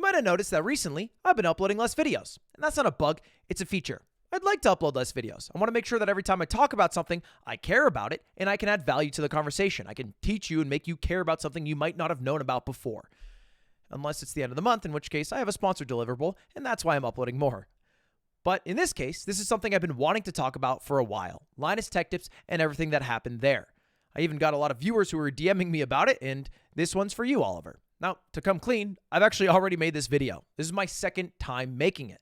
might have noticed that recently I've been uploading less videos. And that's not a bug, it's a feature. I'd like to upload less videos. I want to make sure that every time I talk about something, I care about it and I can add value to the conversation. I can teach you and make you care about something you might not have known about before. Unless it's the end of the month, in which case I have a sponsored deliverable, and that's why I'm uploading more. But in this case, this is something I've been wanting to talk about for a while. Linus Tech Tips and everything that happened there. I even got a lot of viewers who were DMing me about it, and this one's for you, Oliver. Now, to come clean, I've actually already made this video. This is my second time making it.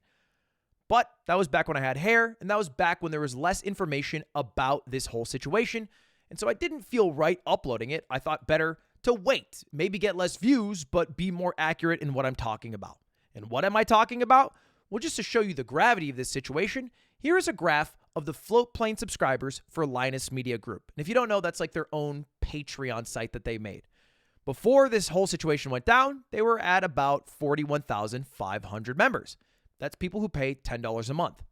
But that was back when I had hair, and that was back when there was less information about this whole situation. And so I didn't feel right uploading it. I thought better to wait, maybe get less views, but be more accurate in what I'm talking about. And what am I talking about? Well, just to show you the gravity of this situation, here is a graph of the float plane subscribers for Linus Media Group. And if you don't know, that's like their own Patreon site that they made. Before this whole situation went down, they were at about 41,500 members. That's people who pay $10 a month.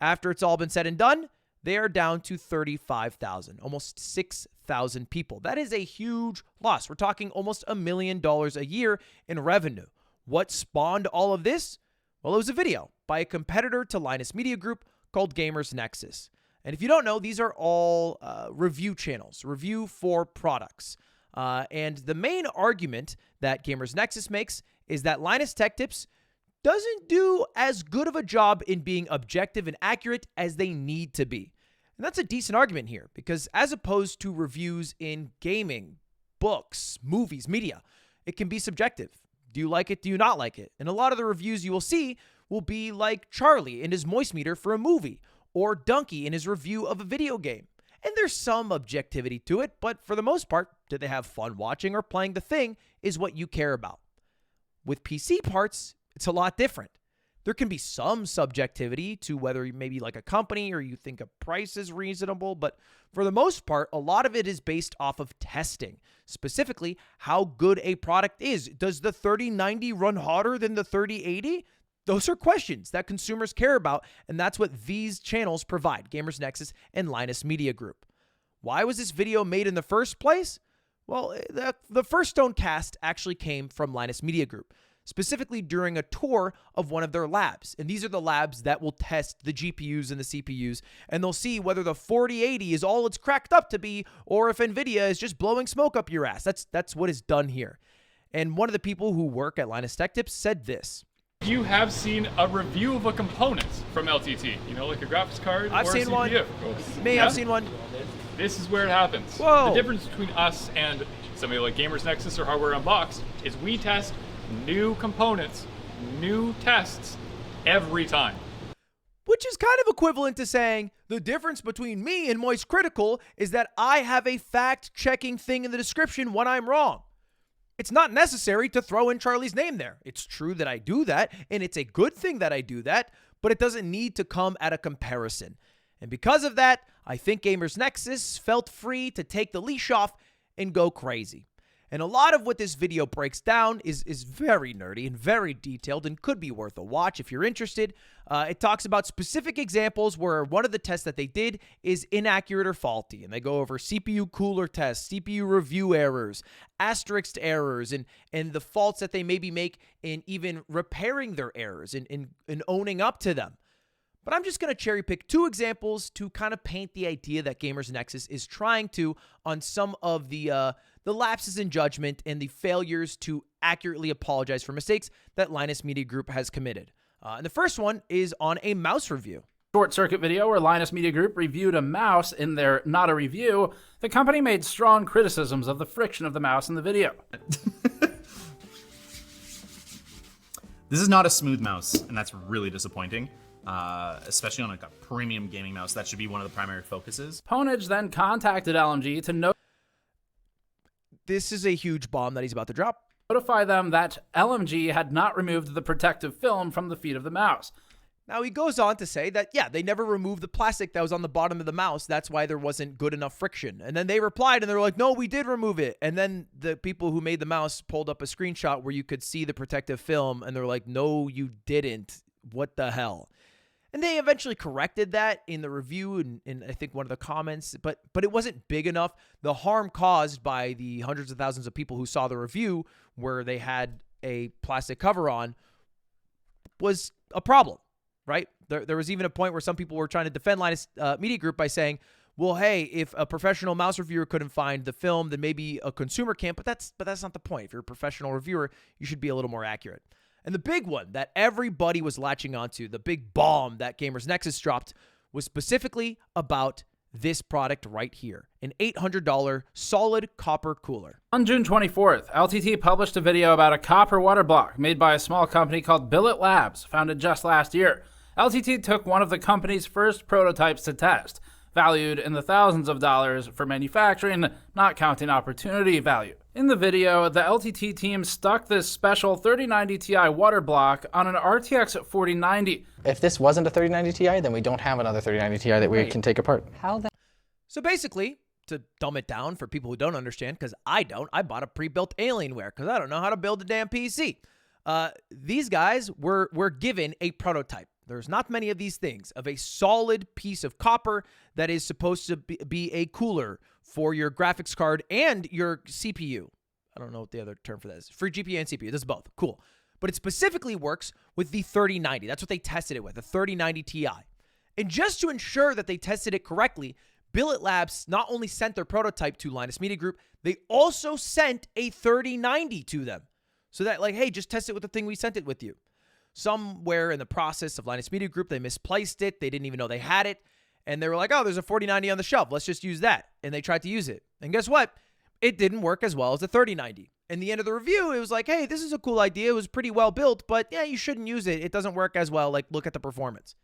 After it's all been said and done, they are down to 35,000, almost 6,000 people. That is a huge loss. We're talking almost $1 million a year in revenue. What spawned all of this? Well, it was a video by a competitor to Linus Media Group called Nexus. And if you don't know, these are all review channels, review for products. And the main argument that Nexus makes is that Linus Tech Tips doesn't do as good of a job in being objective and accurate as they need to be. And that's a decent argument here, because as opposed to reviews in gaming, books, movies, media, it can be subjective. Do you like it? Do you not like it? And a lot of the reviews you will see will be like Charlie in his moist meter for a movie, or Donkey in his review of a video game. And there's some objectivity to it, but for the most part, did they have fun watching or playing the thing is what you care about. With PC parts, it's a lot different. There can be some subjectivity to whether you maybe like a company or you think a price is reasonable, but for the most part, a lot of it is based off of testing. Specifically, how good a product is. Does the 3090 run hotter than the 3080? Those are questions that consumers care about, and that's what these channels provide, Gamers Nexus and Linus Media Group. Why was this video made in the first place? Well, the first stone cast actually came from Linus Media Group, specifically during a tour of one of their labs. And these are the labs that will test the GPUs and the CPUs, and they'll see whether the 4080 is all it's cracked up to be, or if NVIDIA is just blowing smoke up your ass. That's what is done here. And one of the people who work at Linus Tech Tips said this. You have seen a review of a component from LTT, you know, like a graphics card I've or seen a one. CPU. Me, Yeah? I've seen one. This is where it happens. Whoa. The difference between us and somebody like Gamers Nexus or Hardware Unboxed is we test new components, new tests every time. Which is kind of equivalent to saying the difference between me and Moist Critical is that I have a fact-checking thing in the description when I'm wrong. It's not necessary to throw in Charlie's name there. It's true that I do that, and it's a good thing that I do that, but it doesn't need to come at a comparison. And because of that, I think Gamers Nexus felt free to take the leash off and go crazy. And a lot of what this video breaks down is very nerdy and very detailed and could be worth a watch if you're interested. It talks about specific examples where one of the tests that they did is inaccurate or faulty. And they go over CPU cooler tests, CPU review errors, asterisked errors, and the faults that they maybe make in even repairing their errors and owning up to them. But I'm just going to cherry pick two examples to kind of paint the idea that Gamers Nexus is trying to on some of the lapses in judgment and the failures to accurately apologize for mistakes that Linus Media Group has committed. And the first one is on a mouse review. Short circuit video where Linus Media Group reviewed a mouse. In their not a review, the company made strong criticisms of the friction of the mouse in the video. This is not a smooth mouse, and that's really disappointing. Especially on like a premium gaming mouse. That should be one of the primary focuses. Ponage then contacted LMG to This is a huge bomb that he's about to drop. notify them that LMG had not removed the protective film from the feet of the mouse. Now, he goes on to say that, yeah, they never removed the plastic that was on the bottom of the mouse. That's why there wasn't good enough friction. And then they replied, and they were like, no, we did remove it. And then the people who made the mouse pulled up a screenshot where you could see the protective film, and they're like, no, you didn't. What the hell? And they eventually corrected that in the review and in I think one of the comments, but it wasn't big enough. The harm caused by the hundreds of thousands of people who saw the review where they had a plastic cover on was a problem, right? There was even a point where some people were trying to defend Linus Media Group by saying, well, hey, if a professional mouse reviewer couldn't find the film, then maybe a consumer can't. But that's not the point. If you're a professional reviewer, you should be a little more accurate. And the big one that everybody was latching onto, the big bomb that Gamers Nexus dropped, was specifically about this product right here, an $800 solid copper cooler. On June 24th, LTT published a video about a copper water block made by a small company called Billet Labs, founded just last year. LTT took one of the company's first prototypes to test, valued in the thousands of dollars for manufacturing, not counting opportunity value. In the video, the LTT team stuck this special 3090 Ti water block on an RTX 4090. If this wasn't a 3090 Ti, then we don't have another 3090 Ti that we can take apart. So basically, to dumb it down for people who don't understand, because I don't, I bought a pre-built Alienware because I don't know how to build a damn PC. These guys were given a prototype. There's not many of these things, of a solid piece of copper that is supposed to be a cooler for your graphics card and your CPU. I don't know what the other term for that is. For GPU and CPU, this is both. Cool. But it specifically works with the 3090. That's what they tested it with, the 3090 Ti. And just to ensure that they tested it correctly, Billet Labs not only sent their prototype to Linus Media Group, they also sent a 3090 to them. So that, like, hey, just test it with the thing we sent it with you. Somewhere in the process of Linus Media Group, they misplaced it. They didn't even know they had it. And they were like, oh, there's a 4090 on the shelf. Let's just use that. And they tried to use it. And guess what? It didn't work as well as the 3090. In the end of the review, it was like, hey, this is a cool idea. It was pretty well built, but yeah, you shouldn't use it. It doesn't work as well. Like, look at the performance.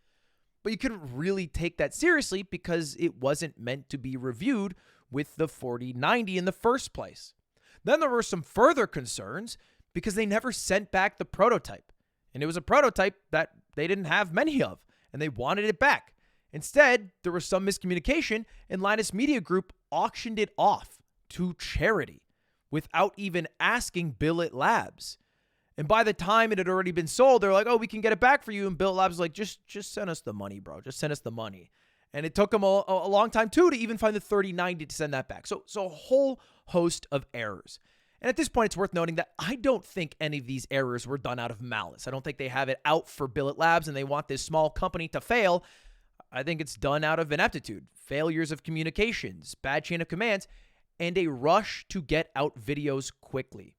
But you couldn't really take that seriously because it wasn't meant to be reviewed with the 4090 in the first place. Then there were some further concerns because they never sent back the prototype. And it was a prototype that they didn't have many of, and they wanted it back. Instead, there was some miscommunication, and Linus Media Group auctioned it off to charity without even asking Billet Labs. And by the time it had already been sold, they're like, oh, we can get it back for you. And Billet Labs was like, just send us the money, bro. Just send us the money. And it took them a long time, too, to even find the 3090 to send that back. So a whole host of errors. And at this point, it's worth noting that I don't think any of these errors were done out of malice. I don't think they have it out for Billet Labs and they want this small company to fail. I think it's done out of ineptitude, failures of communications, bad chain of commands, and a rush to get out videos quickly.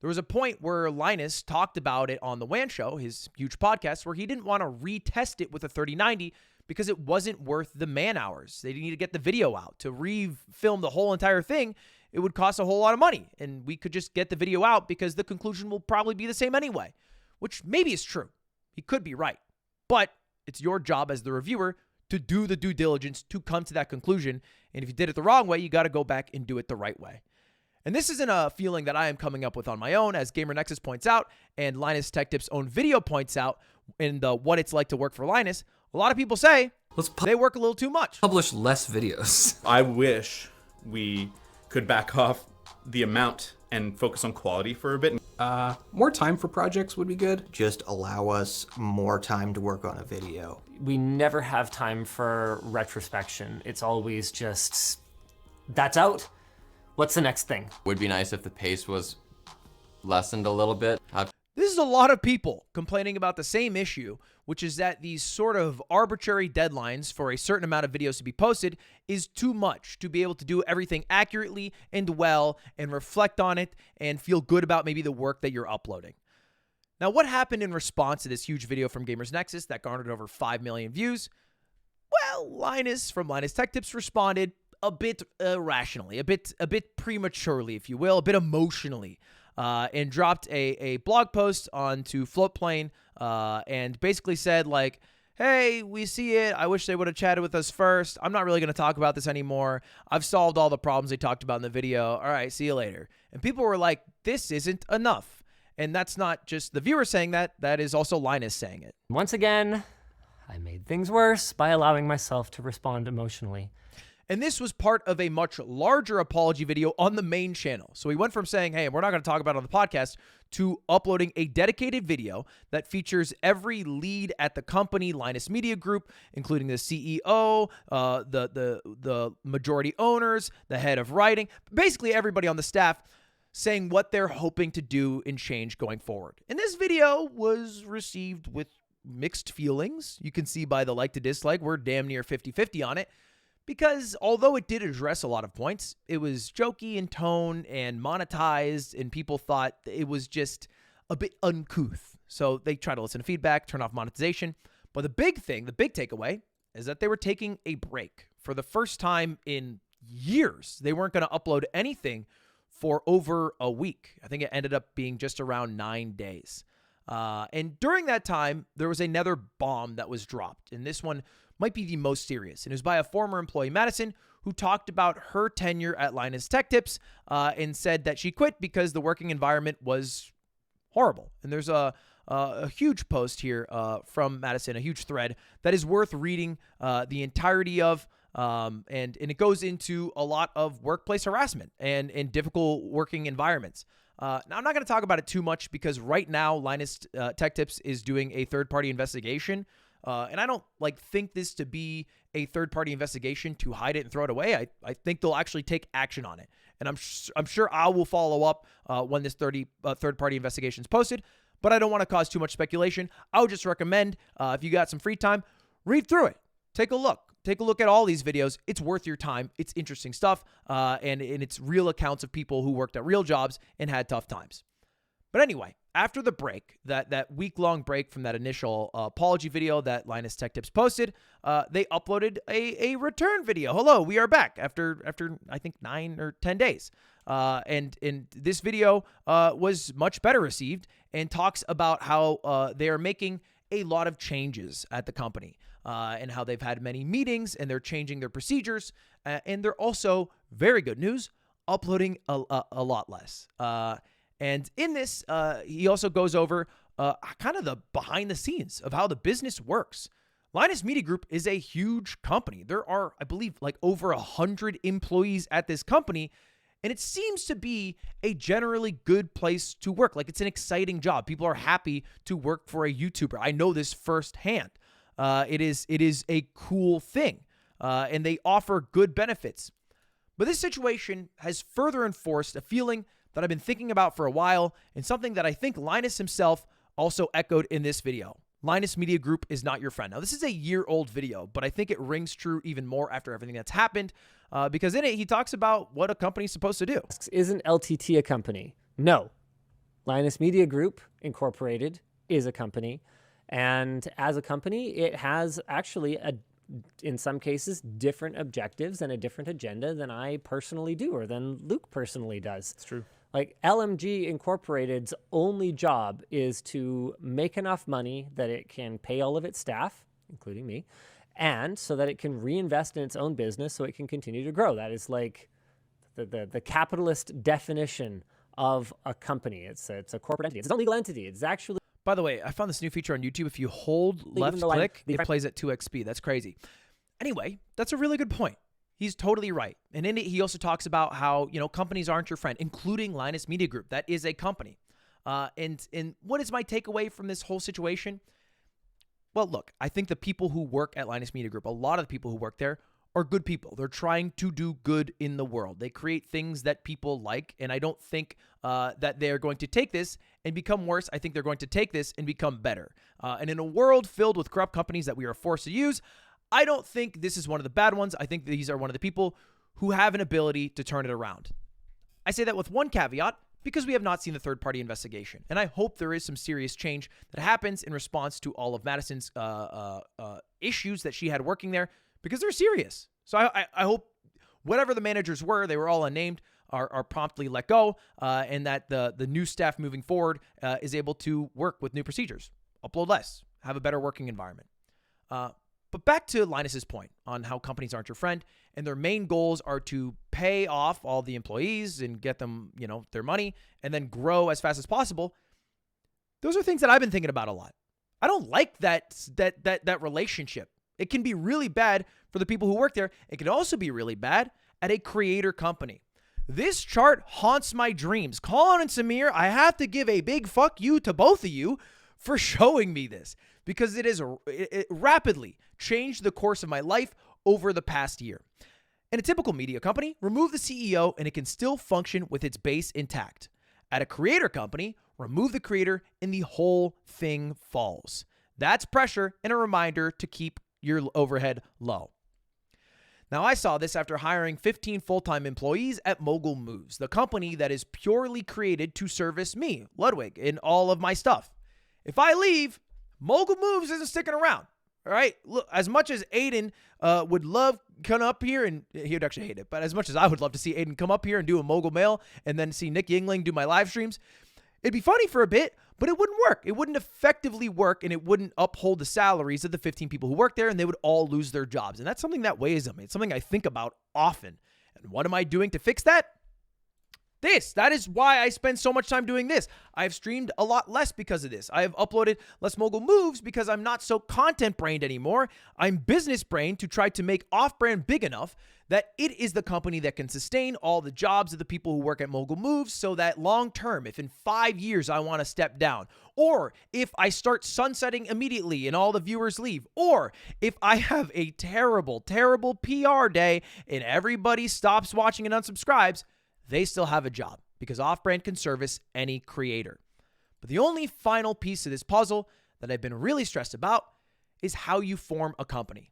There was a point where Linus talked about it on the WAN show, his huge podcast, where he didn't want to retest it with a 3090 because it wasn't worth the man hours. They need to get the video out. To refilm the whole entire thing, it would cost a whole lot of money, and we could just get the video out because the conclusion will probably be the same anyway, which maybe is true. He could be right, but it's your job as the reviewer to do the due diligence to come to that conclusion, and if you did it the wrong way, you got to go back and do it the right way. And this isn't a feeling that I am coming up with on my own, as Gamer Nexus points out, and Linus Tech Tips' own video points out in the What It's Like to Work for Linus. A lot of people say they work a little too much. Publish less videos. I wish we could back off the amount and focus on quality for a bit. More time for projects would be good. Just allow us more time to work on a video. We never have time for retrospection. It's always just, that's out. What's the next thing? Would be nice if the pace was lessened a little bit. This is a lot of people complaining about the same issue, which is that these sort of arbitrary deadlines for a certain amount of videos to be posted is too much to be able to do everything accurately and well and reflect on it and feel good about maybe the work that you're uploading. Now, what happened in response to this huge video from Gamers Nexus that garnered over 5 million views? Well, Linus from Linus Tech Tips responded a bit irrationally, a bit prematurely, if you will, a bit emotionally, and dropped a blog post onto Floatplane and basically said, like, hey, we see it. I wish they would have chatted with us first. I'm not really going to talk about this anymore. I've solved all the problems they talked about in the video. All right, see you later. And people were like, this isn't enough. And that's not just the viewer saying that. That is also Linus saying it. Once again, I made things worse by allowing myself to respond emotionally. And this was part of a much larger apology video on the main channel. So he went from saying, hey, we're not going to talk about it on the podcast, to uploading a dedicated video that features every lead at the company, Linus Media Group, including the CEO, the majority owners, the head of writing, basically everybody on the staff, saying what they're hoping to do and change going forward. And this video was received with mixed feelings. You can see by the like to dislike, we're damn near 50-50 on it, because although it did address a lot of points, it was jokey in tone and monetized, and people thought it was just a bit uncouth. So they try to listen to feedback, turn off monetization. But the big thing, the big takeaway, is that they were taking a break. For the first time in years, they weren't going to upload anything for over a week. I think it ended up being just around 9 days. And during that time, there was another bomb that was dropped. And this one might be the most serious. And it was by a former employee, Madison, who talked about her tenure at Linus Tech Tips and said that she quit because the working environment was horrible. And there's a huge post here from Madison, a huge thread that is worth reading the entirety of. And it goes into a lot of workplace harassment and difficult working environments. Now, I'm not going to talk about it too much because right now Linus Tech Tips is doing a third-party investigation. And I don't think this to be a third-party investigation to hide it and throw it away. I think they'll actually take action on it. And I'm sure I will follow up when this third-party investigation is posted. But I don't want to cause too much speculation. I would just recommend, if you got some free time, read through it. Take a look. Take a look at all these videos. It's worth your time. It's interesting stuff, and it's real accounts of people who worked at real jobs and had tough times. But anyway, after the break, that week-long break from that initial apology video that Linus Tech Tips posted, they uploaded a return video. Hello, we are back after I think 9 or 10 days. And this video was much better received and talks about how they are making a lot of changes at the company. And how they've had many meetings and they're changing their procedures. And they're also, very good news, uploading a lot less. And in this, he also goes over kind of the behind the scenes of how the business works. Linus Media Group is a huge company. There are, I believe, over 100 employees at this company. And it seems to be a generally good place to work. It's an exciting job. People are happy to work for a YouTuber. I know this firsthand. It is a cool thing, and they offer good benefits. But this situation has further enforced a feeling that I've been thinking about for a while, and something that I think Linus himself also echoed in this video. Linus Media Group is not your friend. Now, this is a year-old video, but I think it rings true even more after everything that's happened, because in it, he talks about what a company's supposed to do. Isn't LTT a company? No. Linus Media Group Incorporated is a company. And as a company, it has actually, in some cases, different objectives and a different agenda than I personally do or than Luke personally does. It's true. LMG Incorporated's only job is to make enough money that it can pay all of its staff, including me, and so that it can reinvest in its own business so it can continue to grow. That is the capitalist definition of a company. It's a corporate entity. It's a legal entity. It's actually... By the way, I found this new feature on YouTube. If you hold left click, it plays at 2x speed. That's crazy. Anyway, that's a really good point. He's totally right. And in it, he also talks about how, companies aren't your friend, including Linus Media Group. That is a company. And what is my takeaway from this whole situation? Well, look, I think the people who work at Linus Media Group, a lot of the people who work there, are good people. They're trying to do good in the world. They create things that people like, and I don't think that they're going to take this and become worse. I think they're going to take this and become better. And in a world filled with corrupt companies that we are forced to use, I don't think this is one of the bad ones. I think these are one of the people who have an ability to turn it around. I say that with one caveat, because we have not seen the third-party investigation. And I hope there is some serious change that happens in response to all of Madison's issues that she had working there, because they're serious. So I hope whatever the managers were, they were all unnamed, are promptly let go, and that the new staff moving forward is able to work with new procedures, upload less, have a better working environment. But back to Linus's point on how companies aren't your friend, and their main goals are to pay off all the employees and get them, their money, and then grow as fast as possible. Those are things that I've been thinking about a lot. I don't like that relationship. It can be really bad for the people who work there. It can also be really bad at a creator company. This chart haunts my dreams. Colin and Samir, I have to give a big fuck you to both of you for showing me this, because it rapidly changed the course of my life over the past year. In a typical media company, remove the CEO and it can still function with its base intact. At a creator company, remove the creator and the whole thing falls. That's pressure and a reminder to keep your overhead low. Now, I saw this after hiring 15 full-time employees at Mogul Moves, the company that is purely created to service me, Ludwig, in all of my stuff. If I leave, Mogul Moves isn't sticking around. All right? Look, as much as Aiden would love come up here, and he would actually hate it, but as much as I would love to see Aiden come up here and do a Mogul Mail and then see Nick Yingling do my live streams, it'd be funny for a bit, but it wouldn't work. It wouldn't effectively work, and it wouldn't uphold the salaries of the 15 people who work there, and they would all lose their jobs. And that's something that weighs on me. It's something I think about often. And what am I doing to fix that? That is why I spend so much time doing this. I've streamed a lot less because of this. I have uploaded less Mogul Moves because I'm not so content-brained anymore. I'm business-brained to try to make Offbrand big enough that it is the company that can sustain all the jobs of the people who work at Mogul Moves, so that long-term, if in 5 years I want to step down, or if I start sunsetting immediately and all the viewers leave, or if I have a terrible, terrible PR day and everybody stops watching and unsubscribes, they still have a job because Offbrand can service any creator. But the only final piece of this puzzle that I've been really stressed about is how you form a company.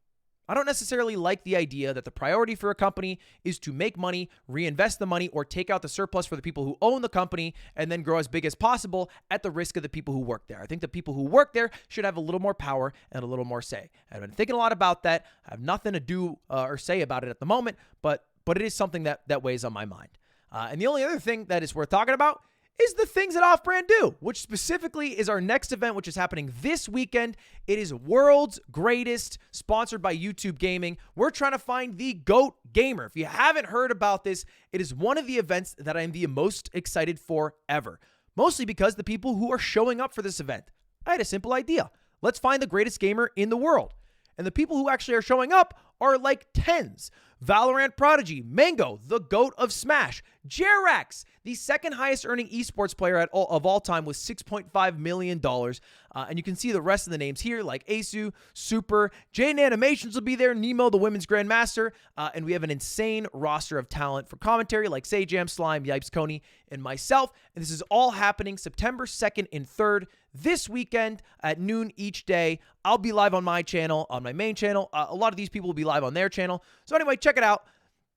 I don't necessarily like the idea that the priority for a company is to make money, reinvest the money, or take out the surplus for the people who own the company and then grow as big as possible at the risk of the people who work there. I think the people who work there should have a little more power and a little more say. I've been thinking a lot about that. I have nothing to do or say about it at the moment, but it is something that weighs on my mind. And the only other thing that is worth talking about is the things that Offbrand do, which specifically is our next event, which is happening this weekend. It is World's Greatest, sponsored by YouTube Gaming. We're trying to find the GOAT gamer. If you haven't heard about this, it is one of the events that I'm the most excited for ever, mostly because the people who are showing up for this event. I had a simple idea. Let's find the greatest gamer in the world. And the people who actually are showing up are like tens. Valorant Prodigy, Mango, the GOAT of Smash, Jerax, the second highest earning esports player of all time with $6.5 million. And you can see the rest of the names here like Asu, Super, Jaden Animations will be there, Nemo, the women's grandmaster. And we have an insane roster of talent for commentary like Sajam, Slime, Yipes, Coney, and myself. And this is all happening September 2nd and 3rd this weekend at noon each day. I'll be live on my channel, on my main channel. A lot of these people will be live on their channel. So anyway, check it out.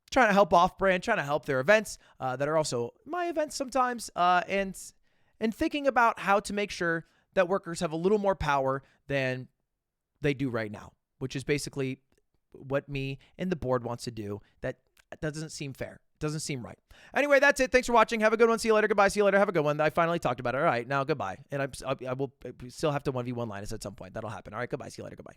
Trying to help Offbrand, trying to help their events that are also my events sometimes, and thinking about how to make sure that workers have a little more power than they do right now, which is basically what me and the board wants to do. That doesn't seem fair. Doesn't seem right. Anyway, that's it. Thanks for watching. Have a good one. See you later. Goodbye. See you later. Have a good one. I finally talked about it. All right. Now, goodbye. And I will still have to 1v1 Linus at some point. That'll happen. All right. Goodbye. See you later. Goodbye.